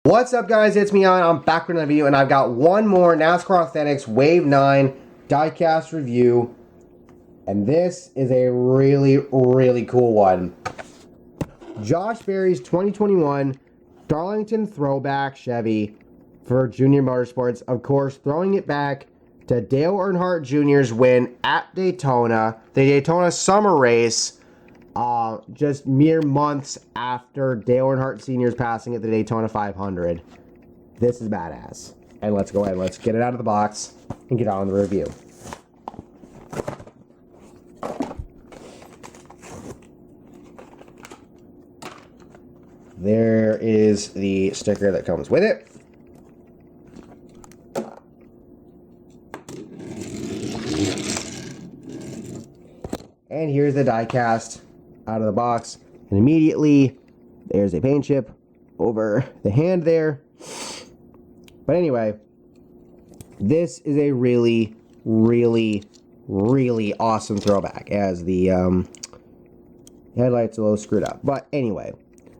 What's up, guys? It's me. I'm back with another video, and I've got one more NASCAR Authentics Wave 9 diecast review, and this is a really cool one. Josh Berry's 2021 Darlington Throwback Chevy for Junior Motorsports. Of course, throwing it back to Dale Earnhardt Jr.'s win at Daytona, the Daytona summer race, just mere months after Dale Earnhardt Sr.'s passing at the Daytona 500. This is badass. And let's go ahead, let's get it out of the box and get on the review. There is the sticker that comes with it. And here's the diecast out of the box, and immediately there's a paint chip over the hand there. But anyway, this is a really awesome throwback, as the headlights are a little screwed up. But anyway,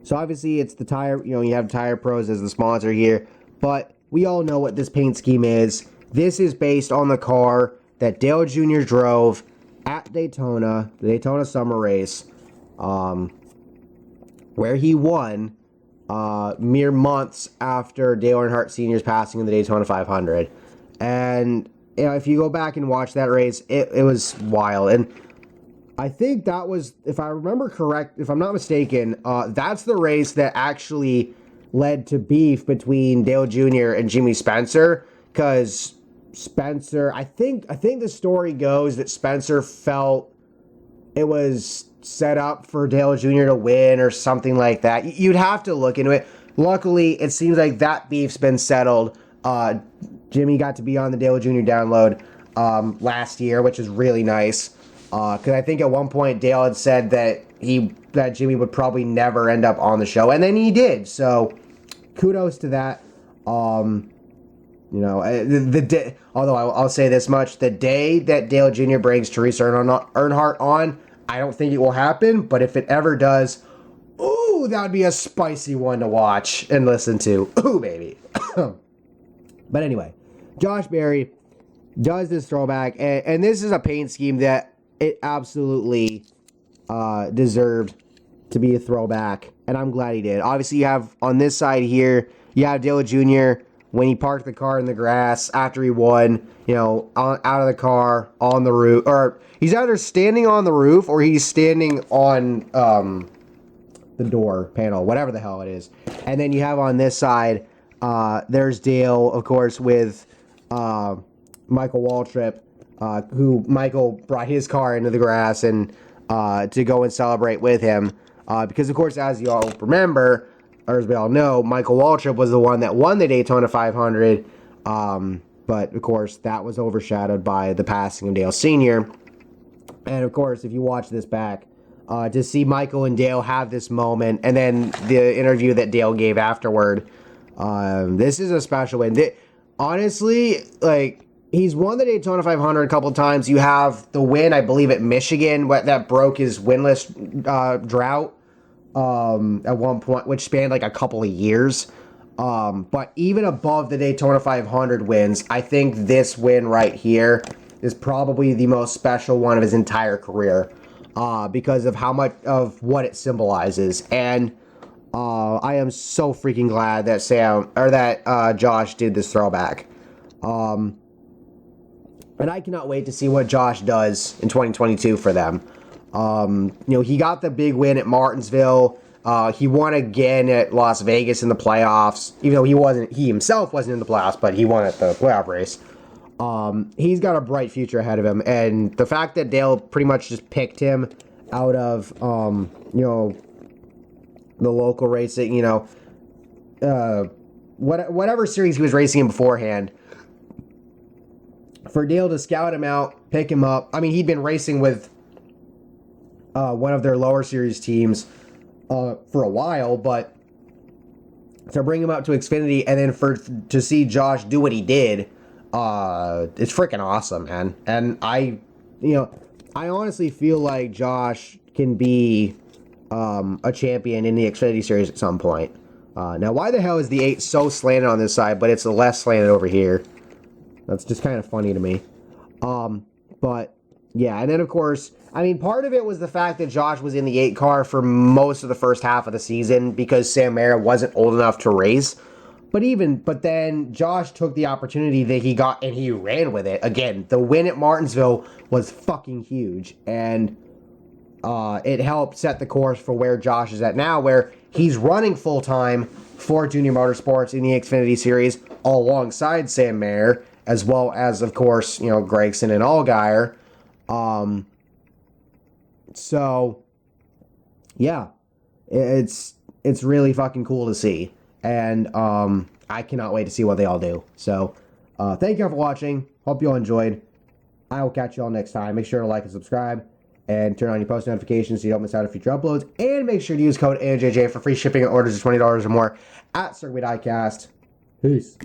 so obviously it's the tire, you have Tire Pros as the sponsor here, but we all know what this paint scheme is. This is based on the car that Dale Jr. drove at Daytona, the Daytona summer race, where he won mere months after Dale Earnhardt Sr.'s passing in the Daytona 500. And if you go back and watch that race, it was wild. And I think that was, if I remember correct, if I'm not mistaken, that's the race that actually led to beef between Dale Jr. and Jimmy Spencer, because Spencer, I think the story goes that Spencer felt it was set up for Dale Jr. to win or something like that. You'd have to look into it. Luckily, it seems like that beef's been settled. Jimmy got to be on the Dale Jr. download last year, which is really nice. Because I think at one point Dale had said that Jimmy would probably never end up on the show, and then he did. So kudos to that. Although I'll say this much, the day that Dale Jr. brings Teresa Earnhardt on, I don't think it will happen, but if it ever does, ooh, that would be a spicy one to watch and listen to. Ooh, baby. But anyway, Josh Berry does this throwback, and this is a paint scheme that it absolutely deserved to be a throwback, and I'm glad he did. Obviously, you have on this side here, you have Dale Jr., when he parked the car in the grass after he won, out of the car, on the roof, or he's either standing on the roof or he's standing on the door panel, whatever the hell it is. And then you have on this side, there's Dale, of course, with Michael Waltrip, who Michael brought his car into the grass and to go and celebrate with him. Because, of course, as you all remember, or as we all know, Michael Waltrip was the one that won the Daytona 500, but of course that was overshadowed by the passing of Dale Sr. And of course, if you watch this back, to see Michael and Dale have this moment, and then the interview that Dale gave afterward, this is a special win. Honestly, he's won the Daytona 500 a couple of times. You have the win, I believe, at Michigan, that broke his winless drought. At one point, which spanned a couple of years. But even above the Daytona 500 wins, I think this win right here is probably the most special one of his entire career, because of how much of what it symbolizes. And I am so freaking glad that Josh did this throwback. And I cannot wait to see what Josh does in 2022 for them. He got the big win at Martinsville. He won again at Las Vegas in the playoffs, even though he himself wasn't in the playoffs, but he won at the playoff race. He's got a bright future ahead of him, and the fact that Dale pretty much just picked him out of, the local racing, whatever series he was racing in beforehand, for Dale to scout him out, pick him up. I mean, he'd been racing with one of their lower series teams for a while, but to bring him up to Xfinity and then to see Josh do what he did, it's freaking awesome, man. And I honestly feel like Josh can be a champion in the Xfinity series at some point. Now, why the hell is the 8 so slanted on this side, but it's less slanted over here? That's just kind of funny to me. But, yeah, and then, of course, I mean, part of it was the fact that Josh was in the 8 car for most of the first half of the season because Sam Mayer wasn't old enough to race. But then Josh took the opportunity that he got and he ran with it. Again, the win at Martinsville was fucking huge. And it helped set the course for where Josh is at now, where he's running full-time for Junior Motorsports in the Xfinity Series alongside Sam Mayer, as well as, of course, you know, Gregson and Allgaier. So, yeah, it's really fucking cool to see. And I cannot wait to see what they all do. So, thank you all for watching. Hope you all enjoyed. I will catch you all next time. Make sure to like and subscribe. And turn on your post notifications so you don't miss out on future uploads. And make sure to use code ANJJ for free shipping on orders of $20 or more at Circuit Diecast. Peace.